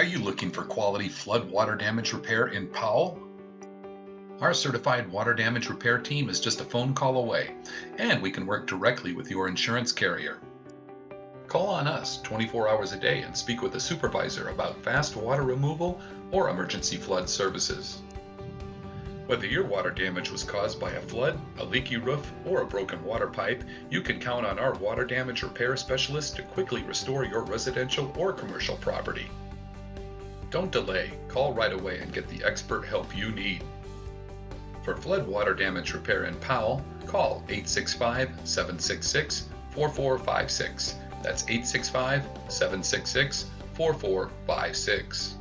you looking for quality flood water damage repair in Powell? Our certified water damage repair team is just a phone call away, and we can work directly with your insurance carrier. Call on us 24 hours a day and speak with a supervisor about fast water removal or emergency flood services. Whether your water damage was caused by a flood, a leaky roof, or a broken water pipe, you can count on our water damage repair specialist to quickly restore your residential or commercial property. Don't delay, call right away and get the expert help you need. For flood water damage repair in Powell, call 865-766-4456. That's 865-766-4456.